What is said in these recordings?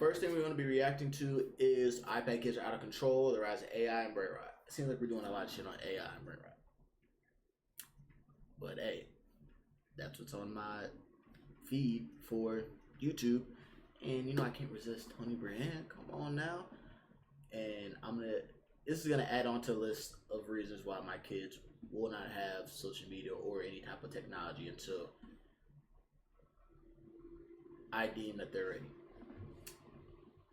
First thing we're going to be reacting to is iPad kids are out of control, the rise of AI and brain rot. It seems like we're doing a lot of shit on AI and brain rot. But hey, that's what's on my feed for YouTube. And you know I can't resist Tony Brand. Come on now. And this is gonna add on to a list of reasons why my kids will not have social media or any type of technology until I deem that they're ready.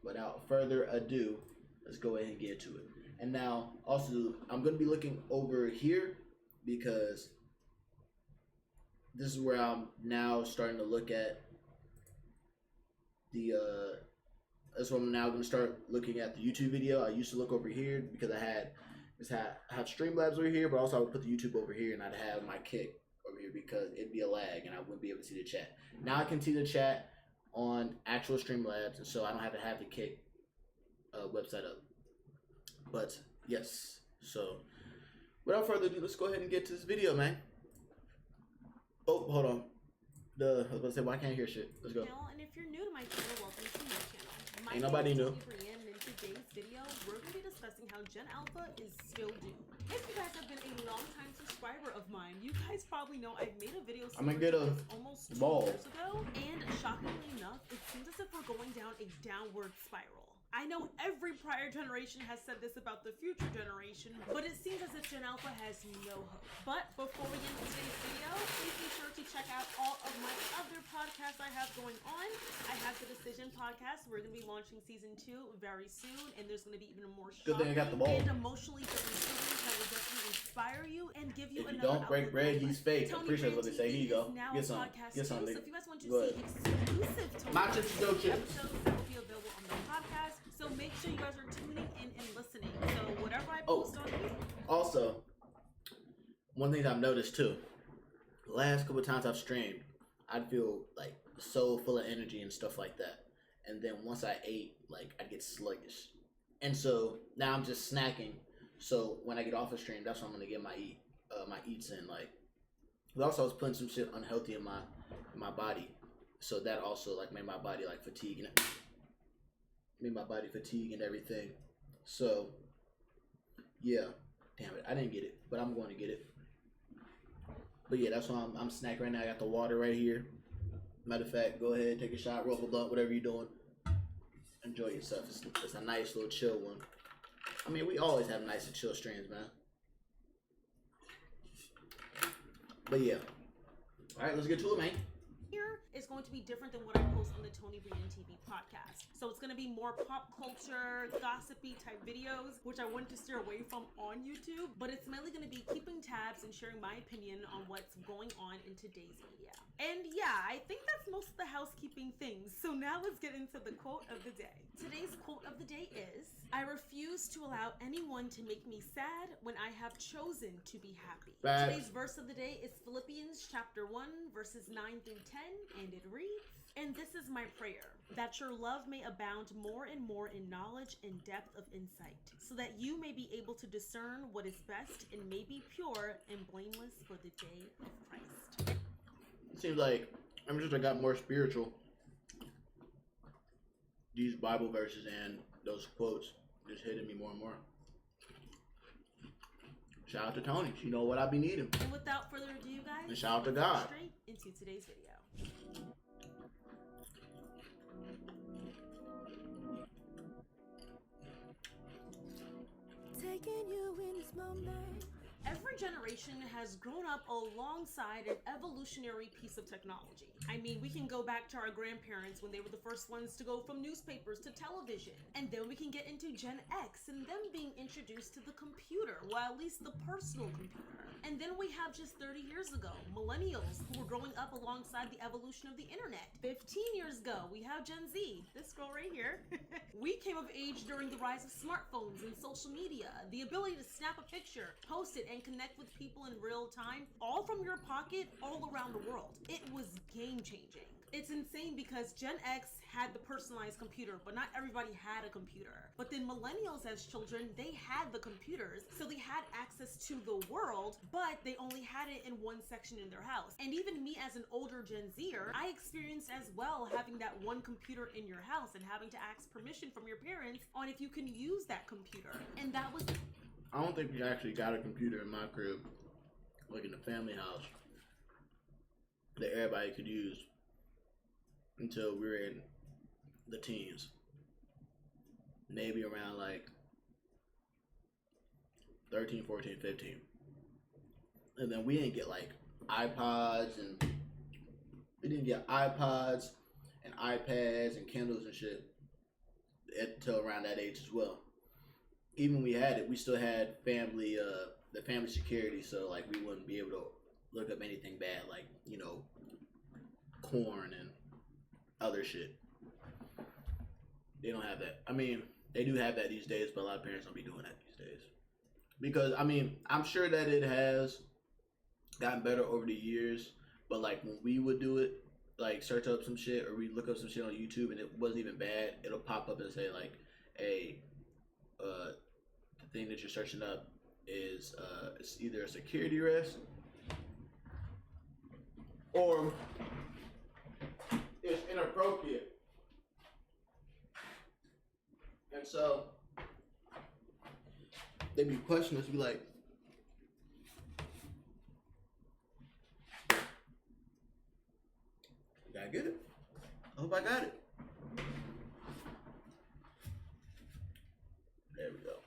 Without further ado, let's go ahead and get to it. And now, also, I'm going to be looking over here because this is where I'm now starting to look at the, that's where I'm now going to start looking at the YouTube video. I used to look over here because I had Streamlabs over here, but also I would put the YouTube over here and I'd have my Kick over here because it'd be a lag and I wouldn't be able to see the chat. Now I can see the chat on actual Streamlabs, and so I don't have to have the Kick website up. But yes, so without further ado, let's go ahead and get to this video, man. Oh, hold on. I was about to say, why can't I hear shit? Let's go. And if you're new to my channel, welcome to my channel. Ain't nobody new. In today's video, we're going to be discussing how Gen Alpha is still due. If you guys have been a long-time subscriber of mine, you guys probably know I've made a video almost 2 years ago, and shockingly enough, it seems as if we're going down a downward spiral. I know every prior generation has said this about the future generation, but it seems as if Gen Alpha has no hope. But before we get into today's video, please be sure to check out all of my other podcasts I have going on. I have the Decision podcast. We're going to be launching season 2 very soon, and there's going to be even more shocking and emotionally driven stories that will definitely inspire you and give you if you another don't break bread, he's fake. I'm pretty sure that's what they say. Here you go. Get some. Get some. So if you guys want to see exclusive my chips is no chips. Episodes that will be available on the podcast. So make sure you guys are tuning in and listening. So whatever I post on here. Also, one thing I've noticed too, the last couple of times I've streamed, I'd feel like so full of energy and stuff like that. And then once I ate, like I'd get sluggish. And so now I'm just snacking. So when I get off the stream, that's when I'm gonna get my eats in. Like, but also I was putting some shit unhealthy in my body. So that also like made my body like fatigue and everything. So yeah, damn it, I didn't get it, but I'm going to get it. But yeah, that's why I'm snacking right now. I got the water right here. Matter of fact, go ahead, take a shot, roll a blunt, whatever you're doing. Enjoy yourself. It's a nice little chill one. I mean, we always have nice and chill streams, man. But yeah, all right, let's get to it, man. Here is going to be different than what I post on the Tony Brand TV podcast. So it's going to be more pop culture, gossipy type videos, which I wanted to steer away from on YouTube, but it's mainly going to be keeping tabs and sharing my opinion on what's going on in today's media. And yeah, I think that's most of the housekeeping things. So now let's get into the quote of the day. Today's quote of the day is, "I refuse to allow anyone to make me sad when I have chosen to be happy." Today's verse of the day is Philippians chapter 1, verses 9 through 10, and it reads, "And this is my prayer, that your love may abound more and more in knowledge and depth of insight, so that you may be able to discern what is best and may be pure and blameless for the day of Christ." It seems like I'm just I got more spiritual. These Bible verses and those quotes just hitting me more and more. Shout out to Tony. She know what I be needing. And without further ado, you guys, and shout out to God. Straight into today's video. Taking you in this moment. Every generation has grown up alongside an evolutionary piece of technology. I mean, we can go back to our grandparents when they were the first ones to go from newspapers to television. And then we can get into Gen X and them being introduced to the computer, well, at least the personal computer. And then we have just 30 years ago, millennials who were growing up alongside the evolution of the internet. 15 years ago, we have Gen Z, this girl right here. We came of age during the rise of smartphones and social media, the ability to snap a picture, post it, and connect with people in real time, all from your pocket, all around the world. It was game changing. It's insane because Gen X had the personalized computer, but not everybody had a computer. But then millennials as children, they had the computers, so they had access to the world, but they only had it in one section in their house. And even me as an older Gen Zer, I experienced as well having that one computer in your house and having to ask permission from your parents on if you can use that computer. And that was... I don't think we actually got a computer in my crib, like in the family house, that everybody could use until we were in the teens. Maybe around like 13, 14, 15. And then we didn't get like iPods and iPads and Kindles and shit until around that age as well. Even when we had it, we still had family, the family security, so like we wouldn't be able to look up anything bad, like, you know, porn and other shit. They don't have that. I mean, they do have that these days, but a lot of parents don't be doing that these days. Because, I mean, I'm sure that it has gotten better over the years, but like when we would do it, like search up some shit or we look up some shit on YouTube and it wasn't even bad, it'll pop up and say like, hey, the thing that you're searching up is it's either a security risk or it's inappropriate. And so they be questioning us, be like, did I get it? I hope I got it. There we go.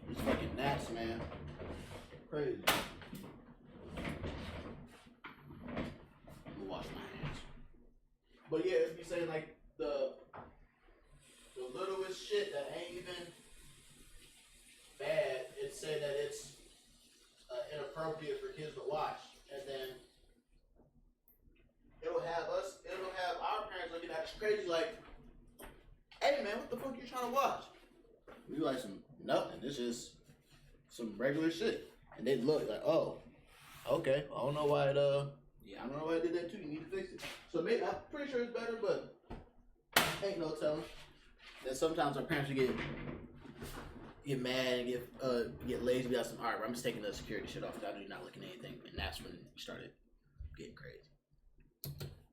These fucking gnats, man. Crazy. Let me wash my hands. But yeah, it's be saying like the littlest shit that ain't even bad, it say that it's inappropriate for kids to watch. And then it'll have our parents looking at us crazy like, hey man, what the fuck you trying to watch? We like nothing. It's just some regular shit. And they look like, oh, okay. I don't know why it I don't know why I did that too. You need to fix it. So maybe I'm pretty sure it's better, but ain't no telling. Then sometimes our parents will get mad and get lazy. Be like, all right, I'm just taking the security shit off. I know you're not looking at anything, and that's when we started getting crazy.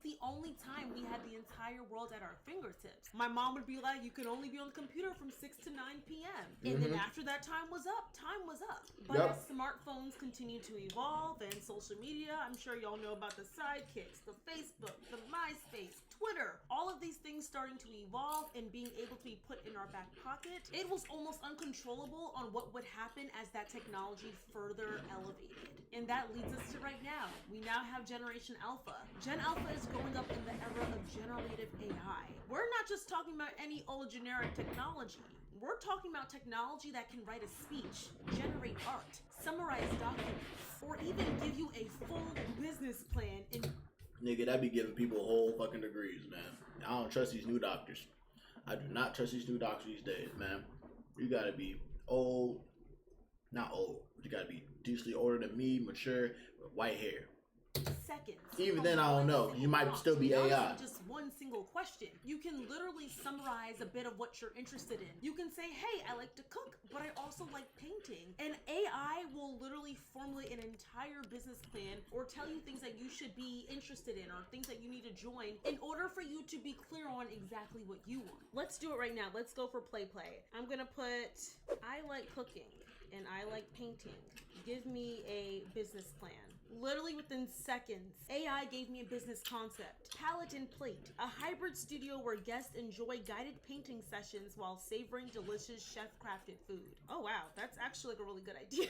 The only time we had the entire world at our fingertips. My mom would be like, you can only be on the computer from 6 to 9 p.m. And then after that time was up. But as smartphones continue to evolve and social media, I'm sure y'all know about the sidekicks, the Facebook, the MySpace, Twitter, all of these things starting to evolve and being able to be put in our back pocket. It was almost uncontrollable on what would happen as that technology further elevated. And that leads us to right now. We now have Generation Alpha. Gen Alpha is growing up in the era of generative AI. We're not just talking about any old generic technology. We're talking about technology that can write a speech, generate art, summarize documents, or even give you a full business plan in... Nigga, that be giving people whole fucking degrees, man. I don't trust these new doctors. I do not trust these new doctors these days, man. You gotta be old, not old, but you gotta be decently older than me, mature, with white hair. Seconds. Even then, I don't know. You might still be AI. Just one single question. You can literally summarize a bit of what you're interested in. You can say, hey, I like to cook, but I also like painting. And AI will literally formulate an entire business plan or tell you things that you should be interested in or things that you need to join in order for you to be clear on exactly what you want. Let's do it right now. Let's go for play. I'm gonna put, I like cooking and I like painting. Give me a business plan. Literally within seconds, AI gave me a business concept. Palette and plate, a hybrid studio where guests enjoy guided painting sessions while savoring delicious chef-crafted food. Oh wow, that's actually like a really good idea.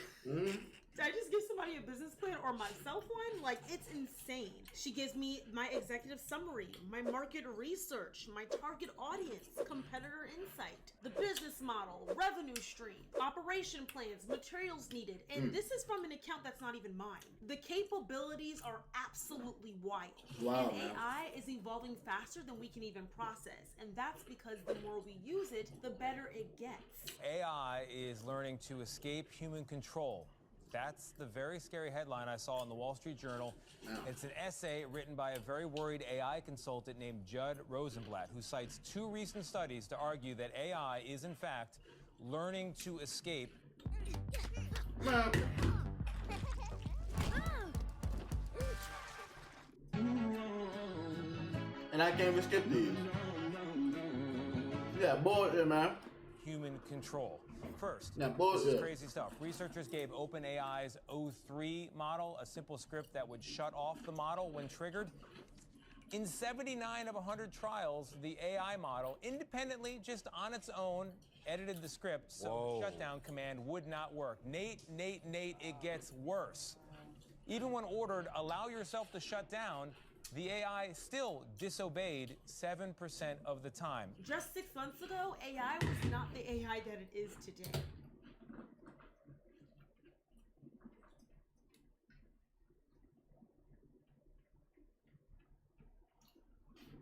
Did I just give somebody a business plan or myself one? Like, it's insane. She gives me my executive summary, my market research, my target audience, competitor insight, the business model, revenue stream, operation plans, materials needed. And this is from an account that's not even mine. The capabilities are absolutely wild. Wow, and man. AI is evolving faster than we can even process. And that's because the more we use it, the better it gets. AI is learning to escape human control That's the very scary headline I saw in the Wall Street Journal. Wow. It's an essay written by a very worried AI consultant named Judd Rosenblatt, who cites 2 recent studies to argue that AI is, in fact, learning to escape. Man. And I can't even skip these. Yeah, bullshit, man. Human control. First, Yeah, this bullshit. is crazy stuff. Researchers gave OpenAI's O3 model a simple script that would shut off the model when triggered. In 79 of 100 trials, the AI model independently, just on its own, edited the script, so the shutdown command would not work. Nate, it gets worse. Even when ordered, allow yourself to shut down, the AI still disobeyed 7% of the time. Just 6 months ago, AI was not the AI that it is today.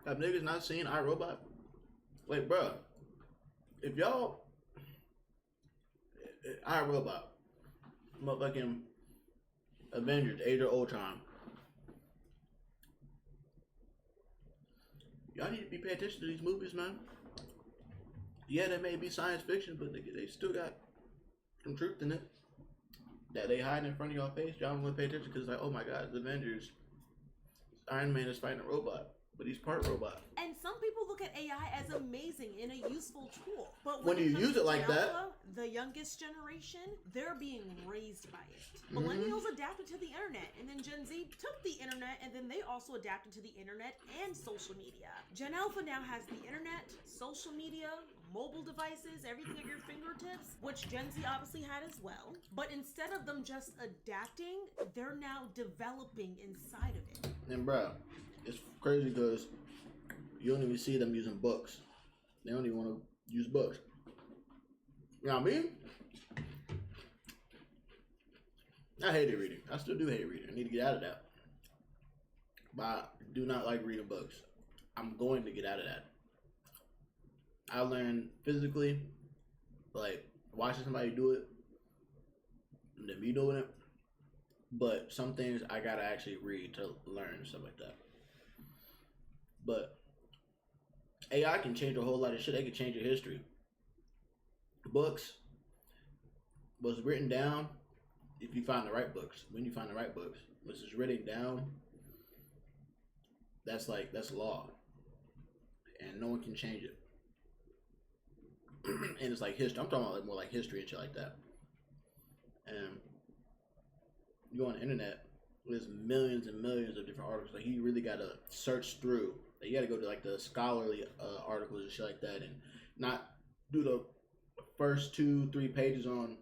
Have niggas not seen iRobot? Like, bro, if y'all iRobot, motherfucking Avengers, Age of Ultron, y'all need to be paying attention to these movies, man. Yeah, they may be science fiction, but they still got some truth in it that they hide in front of y'all face. Y'all don't want to pay attention because it's like, oh my god, the Avengers, Iron Man is fighting a robot. But he's part robot. And some people look at AI as amazing and a useful tool. But When you it comes use it to like Gen that- Alpha, the youngest generation, they're being raised by it. Mm-hmm. Millennials adapted to the internet, and then Gen Z took the internet, and then they also adapted to the internet and social media. Gen Alpha now has the internet, social media, mobile devices, everything at your fingertips, which Gen Z obviously had as well. But instead of them just adapting, they're now developing inside of it. And bro, it's crazy because you don't even see them using books. They don't even want to use books. You know what I mean? I hated reading. I still do hate reading. I need to get out of that. But I do not like reading books. I'm going to get out of that. I learn physically, like watching somebody do it, and then me doing it. But some things I gotta actually read to learn and stuff like that. But AI can change a whole lot of shit. They can change your history. Books was written down if you find the right books. When you find the right books, which is written down, that's law, and no one can change it. And it's like history. I'm talking about like more like history and shit like that. And you go on the internet, there's millions and millions of different articles. Like you really gotta search through. Like, you gotta go to like the scholarly articles and shit like that, and not do the first 2-3 pages on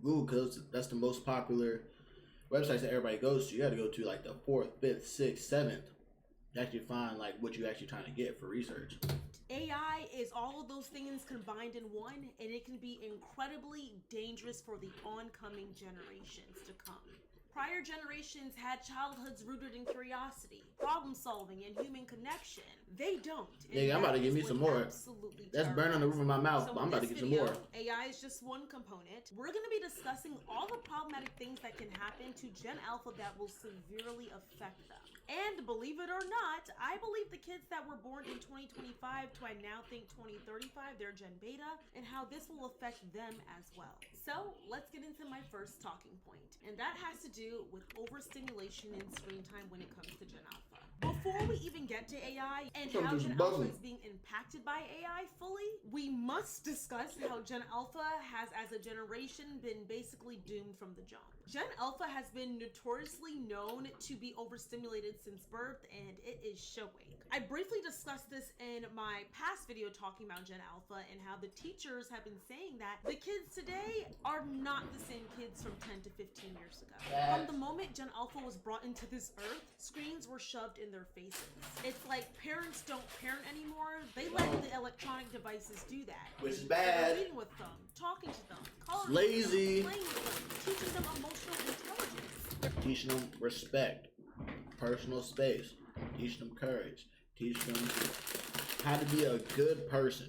Google because that's the most popular websites that everybody goes to. You gotta go to like the 4th, 5th, 6th, 7th to actually find like what you actually trying to get for research. AI is all of those things combined in one, and it can be incredibly dangerous for the oncoming generations to come. Prior generations had childhoods rooted in curiosity, problem solving, and human connection. They don't. Yeah, I'm about to give me some more. That's burning on the roof of my mouth, So but I'm in about to this get some video, more. AI is just one component. We're going to be discussing all the problematic things that can happen to Gen Alpha that will severely affect them. And believe it or not, I believe the kids that were born in 2025 to I now think 2035, they're Gen Beta, and how this will affect them as well. So let's get into my first talking point, and that has to do with overstimulation and screen time when it comes to Gen Alpha. Before we even get to AI and how Something's Gen Alpha bugging. is being impacted by AI fully, we must discuss how Gen Alpha has, as a generation, been basically doomed from the jump. Gen Alpha has been notoriously known to be overstimulated since birth, and it is showing. I briefly discussed this in my past video talking about Gen Alpha and how the teachers have been saying that the kids today are not the same kids from 10 to 15 years ago. From the moment Gen Alpha was brought into this earth, screens were shoved in their faces. It's like parents don't parent anymore. They let the electronic devices do that. Which is They're bad. reading with them, talking to them, calling Lazy. them, playing with them, teaching them emotional intelligence. Teaching them respect, personal space, teach them courage, teach them how to be a good person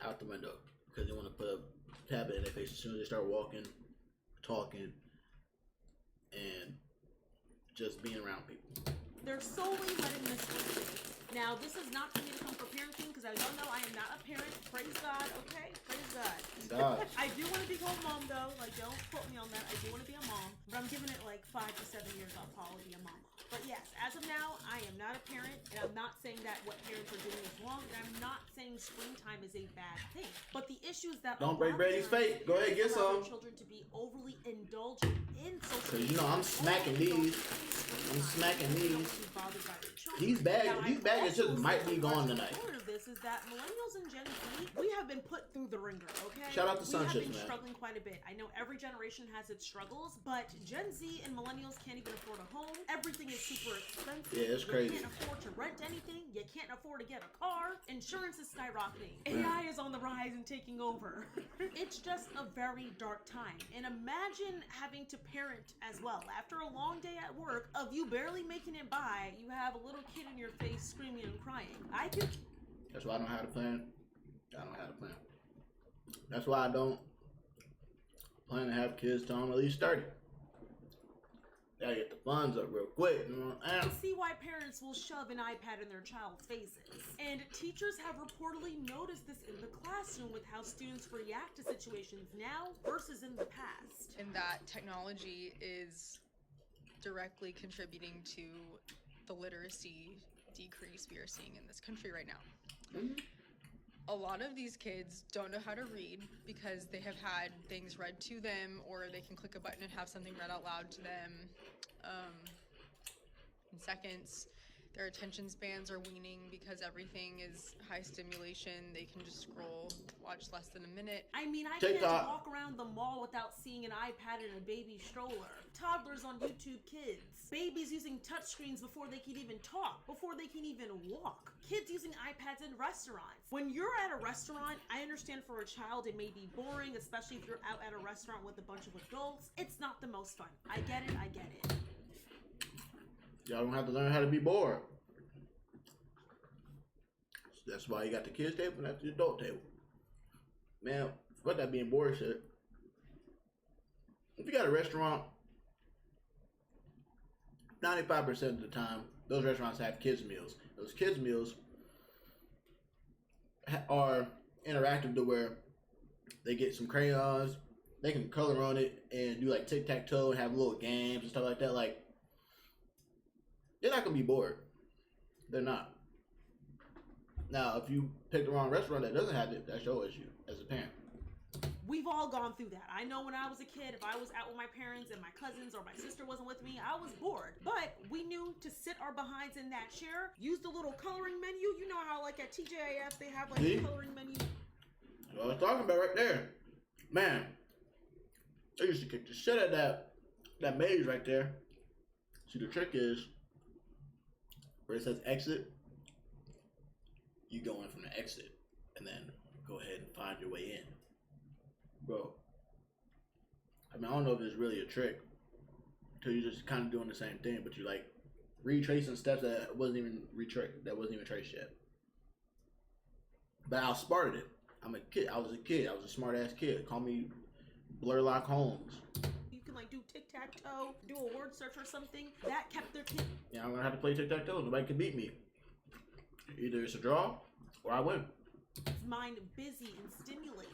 out the window because they want to put a tablet in their face as soon as they start walking, talking, and just being around people. They're solely letting this lead. Now, this is not for me to come for parenting because as y'all know, I am not a parent. Praise God, okay? Praise God. God. I do want to become a mom though. Like, don't quote me on that. I do want to be a mom, but I'm giving it like 5 to 7 years. I'll probably be a mom. But yes, as of now, I am not a parent, and I'm not saying that what parents are doing is wrong, and I'm not saying springtime is a bad thing. But the issue is that Don't break Brady's fate. Go ahead, get allow some. children to be overly indulgent in social Cause you know I'm smacking these. I'm smacking these. These bags just might be gone tonight. Part of this is that millennials and Gen Z, we have been put through the ringer, okay? Shout out to We have Sunchips, been man. struggling quite a bit. I know every generation has its struggles, but Gen Z and millennials can't even afford a home. Everything is super expensive. Yeah, it's crazy. You can't afford to rent anything. You can't afford to get a car. Insurance is skyrocketing. AI is on the rise and taking over. It's just a very dark time. And imagine having to parent as well. After a long day at work of you barely making it by, you have a little kid in your face screaming and crying. I do. That's why I don't have a plan. I don't have a plan. That's why I don't plan to have kids till I'm at least 30. Gotta get the funds up real quick. You know? I see why parents will shove an iPad in their child's faces. And teachers have reportedly noticed this in the classroom with how students react to situations now versus in the past. And that technology is directly contributing to the literacy decrease we are seeing in this country right now. Mm-hmm. A lot of these kids don't know how to read because they have had things read to them, or they can click a button and have something read out loud to them in seconds. Their attention spans are weaning because everything is high stimulation. They can just scroll, watch less than a minute. I mean, I TikTok. can't walk around the mall without seeing an iPad and a baby stroller. Toddlers on YouTube Kids. Babies using touchscreens before they can even talk, before they can even walk. Kids using iPads in restaurants. When you're at a restaurant, I understand for a child it may be boring, especially if you're out at a restaurant with a bunch of adults. It's not the most fun. I get it, I get it. Y'all don't have to learn how to be bored. That's why you got the kids table and that's the adult table. Man, fuck that being bored shit. If you got a restaurant, 95% of the time, those restaurants have kids meals. Those kids meals are interactive to where they get some crayons, they can color on it and do like tic-tac-toe and have little games and stuff like that. Like, they're not gonna be bored. They're not. Now, if you pick the wrong restaurant that doesn't have it, that's your issue as a parent. We've all gone through that. I know when I was a kid, if I was out with my parents and my cousins or my sister wasn't with me, I was bored. But we knew to sit our behinds in that chair, use the little coloring menu. You know how like at TJIF they have like a coloring menu. That's what I was talking about right there. Man, I used to kick the shit out of that maze right there. See, the trick is, where it says exit, you go in from the exit and then go ahead and find your way in. Bro, I mean, I don't know if it's really a trick until you're just kind of doing the same thing, but you're like retracing steps that wasn't even traced yet. But I outsmarted it. I'm a kid. I was a smart ass kid. Call me Blurlock Holmes. You can like do tic-tac-toe, do a word search or something. That kept their kid. Yeah, I'm gonna have to play tic-tac-toe. Nobody can beat me. Either it's a draw or I win. Mind busy and stimulated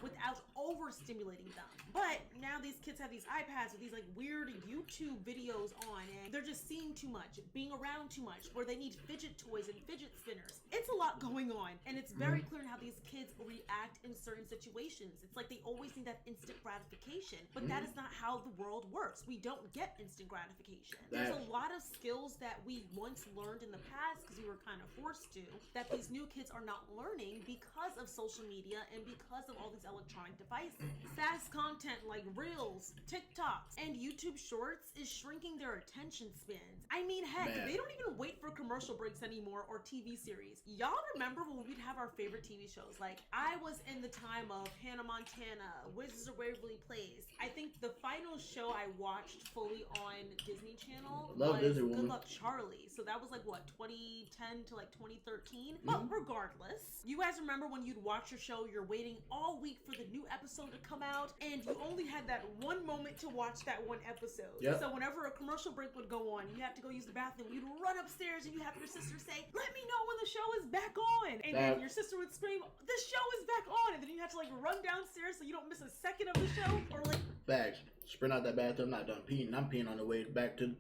without overstimulating them. But now these kids have these iPads with these like weird YouTube videos on, and they're just seeing too much, being around too much, where they need fidget toys and fidget spinners. It's a lot going on, and it's very clear in how these kids react in certain situations. It's like they always need that instant gratification, but that is not how the world works. We don't get instant gratification. There's a lot of skills that we once learned in the past because we were kind of forced to, that these new kids are not learning because of social media and because of all these electronic devices. Fast content like Reels, TikToks, and YouTube Shorts is shrinking their attention spans. I mean, heck, they don't even wait for commercial breaks anymore or TV series. Y'all remember when we'd have our favorite TV shows? Like, I was in the time of Hannah Montana, Wizards of Waverly Place. I think the final show I watched fully on Disney Channel was Good Luck Charlie. So that was like, what, 2010 to like 2013? But regardless, you guys remember when you'd watch your show, you're waiting all week week for the new episode to come out, and you only had that one moment to watch that one episode. Yep. So whenever a commercial break would go on, you have to go use the bathroom, you'd run upstairs and you have your sister say, "Let me know when the show is back on." And then your sister would scream, "The show is back on." And then you have to like run downstairs so you don't miss a second of the show. Or like Facts. Sprint out that bathroom, not done peeing. I'm peeing on the way back to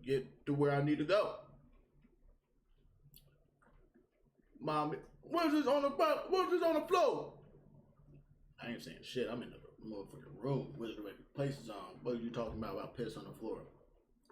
get to where I need to go. Mommy, what's this on the floor? I ain't saying shit. I'm in the motherfucking room with the places on. What are you talking about piss on the floor?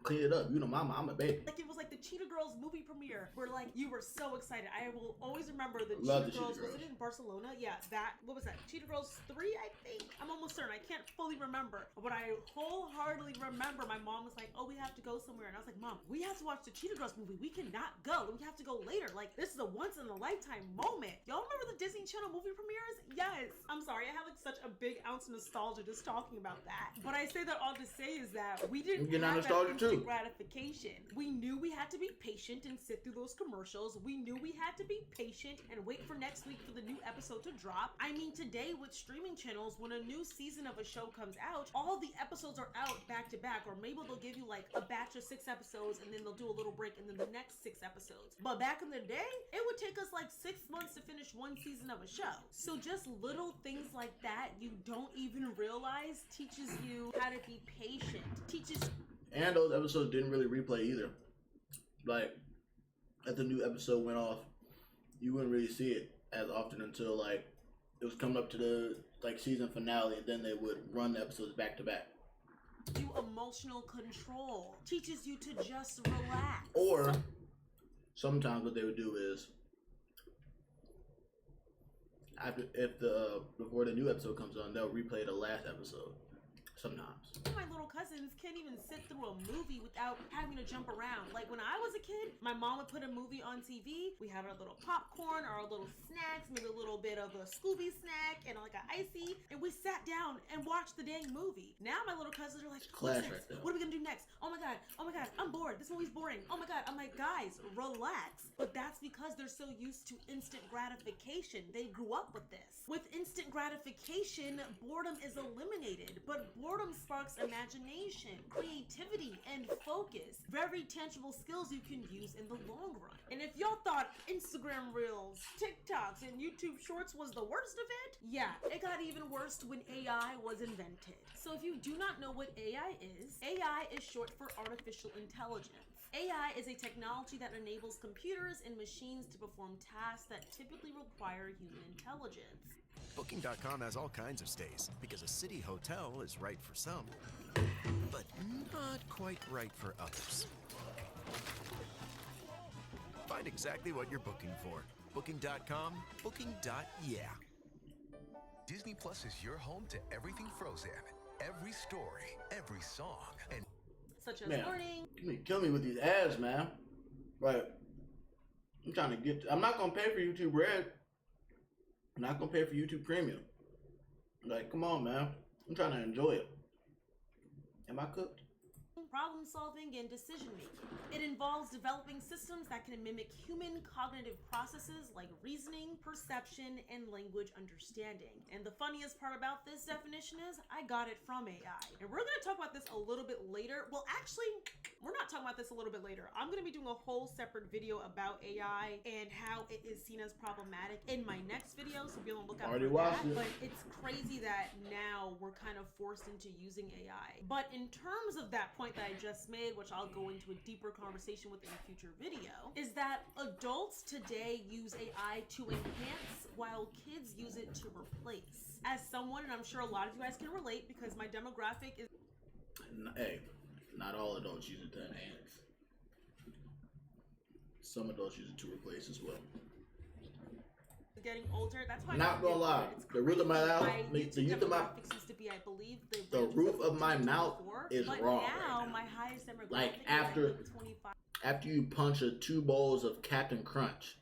Clean it up. You know, mama, I'm a baby. it was like the Cheetah Girls movie premiere where like you were so excited. I will always remember the Love Cheetah the Girls. Cheetah Was it in Barcelona? Yeah, what was that? Cheetah Girls 3, I think. I'm almost certain. I can't fully remember. But I wholeheartedly remember my mom was like, "Oh, we have to go somewhere." And I was like, "Mom, we have to watch the Cheetah Girls movie. We cannot go. We have to go later. Like, this is a once in a lifetime moment." Y'all remember the Disney Channel movie premieres? Yes. I'm sorry. I have like such a big ounce of nostalgia just talking about that. But I say that all to say is that we didn't You're not have that nostalgic instant too. gratification. We knew we had to be patient and sit through those commercials. We knew we had to be patient and wait for next week for the new episode to drop. I mean, today with streaming channels, when a new season of a show comes out, all the episodes are out back to back, or maybe they'll give you like a batch of 6 episodes and then they'll do a little break and then the next 6 episodes. But back in the day, it would take us like 6 months to finish one season of a show. So just little things like that you don't even realize teaches you how to be patient, teaches. And those episodes didn't really replay either. Like, if the new episode went off, you wouldn't really see it as often until like it was coming up to the like season finale, and then they would run the episodes back to back. You emotional control, teaches you to just relax. Or sometimes what they would do is before the new episode comes on, they'll replay the last episode. Sometimes. My little cousins can't even sit through a movie without having to jump around. Like when I was a kid, my mom would put a movie on TV. We had our little popcorn, our little snacks, maybe a little bit of a Scooby snack and like an icy, and we sat down and watched the dang movie. Now my little cousins are like, Clash "What's right next? there. What are we gonna do next? Oh my god, I'm bored. This movie's boring. Oh my god." I'm like, "Guys, relax." But that's because they're so used to instant gratification. They grew up with this. With instant gratification, boredom is eliminated, but boredom sparks imagination, creativity, and focus. Very tangible skills you can use in the long run. And if y'all thought Instagram Reels, TikToks, and YouTube Shorts was the worst of it, yeah, it got even worse when AI was invented. So if you do not know what AI is short for artificial intelligence. AI is a technology that enables computers and machines to perform tasks that typically require human intelligence. Booking.com has all kinds of stays because a city hotel is right for some, but not quite right for others. Find exactly what you're booking for. Booking.com, booking.yeah. Disney Plus is your home to everything Frozen. Every story, every song, and Such as Man, learning. kill me with these ads, man. Right. I'm trying to get. I'm not gonna pay for YouTube Red. I'm not gonna pay for YouTube Premium. Like, come on, man. I'm trying to enjoy it. Am I cooked? Problem solving and decision making. It involves developing systems that can mimic human cognitive processes like reasoning, perception, and language understanding. And the funniest part about this definition is I got it from AI. And we're going to talk about this a little bit later. Well, actually, we're not talking about this a little bit later. I'm going to be doing a whole separate video about AI and how it is seen as problematic in my next video, so be on the lookout Already for watched that. it. But it's crazy that now we're kind of forced into using AI. But in terms of that point that I just made, which I'll go into a deeper conversation with in a future video, is that adults today use AI to enhance while kids use it to replace. As someone, and I'm sure a lot of you guys can relate because my demographic is Hey, not all adults use it to enhance. Some adults use it to replace as well. getting older. That's why Not gonna lie, the roof of my mouth, the youth of my, demographics used to be, I believe, the roof of my mouth is but raw now right now. my highest demographic Like is after 25. After you punch 2 bowls of Captain Crunch,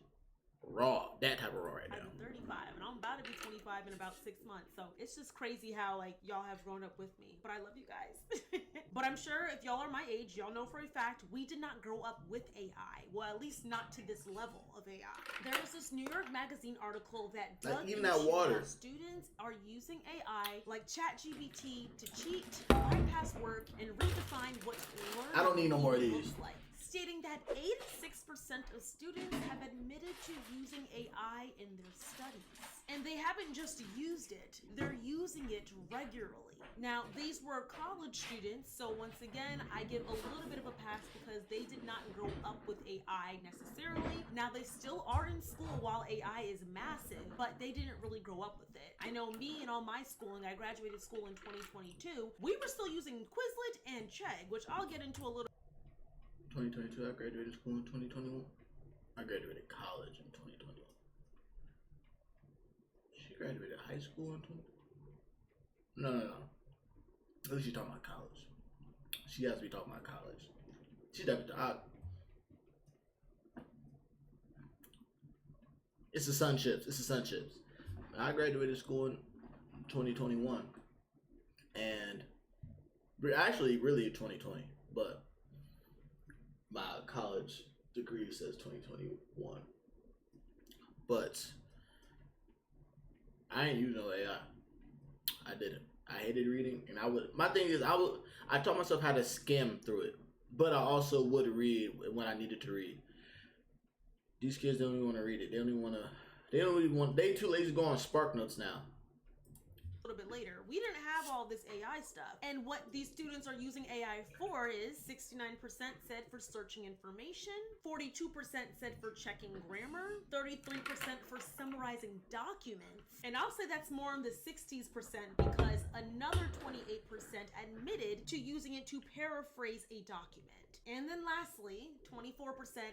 raw, that type of raw right I'm now. 35, and I'm about to be 25 25 in about 6 months. So it's just crazy how like y'all have grown up with me. But I love you guys. But I'm sure if y'all are my age, y'all know for a fact we did not grow up with AI. Well, at least not to this level of AI. There was this New York Magazine article that dug even into that water. how students are using AI like ChatGPT to cheat, bypass work, and redefine what learning I don't need no more of these. looks like. Stating that 86% of students have admitted to using AI in their studies. And they haven't just used it, they're using it regularly. Now, these were college students, so once again, I give a little bit of a pass because they did not grow up with AI necessarily. Now, they still are in school while AI is massive, but they didn't really grow up with it. I know me and all my schooling, I graduated school in 2022, we were still using Quizlet and Chegg, which I'll get into a little 2022, I graduated school in 2021. I graduated college in 2021. She graduated high school in 20. No. At least she's talking about college. She has to be talking about college. She definitely. It's the sun chips. It's the sun chips. I graduated school in 2021, and actually, really 2020, but my college degree says 2021. But I ain't using no AI. I didn't. I hated reading, and my thing is I taught myself how to skim through it, but I also would read when I needed to read. These kids don't even want to read it. They they too lazy to go on Spark Notes now. little bit later. We didn't have all this AI stuff. And what these students are using AI for is 69% said for searching information, 42% said for checking grammar, 33% for summarizing documents. And I'll say that's more in the 60s percent because another 28% admitted to using it to paraphrase a document. And then lastly, 24%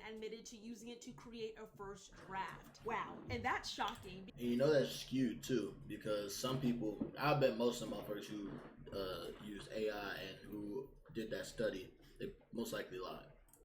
admitted to using it to create a first draft. Wow, and that's shocking. And you know that's skewed too, because some people, I bet most of the motherfuckers who used AI and who did that study, they most likely lied.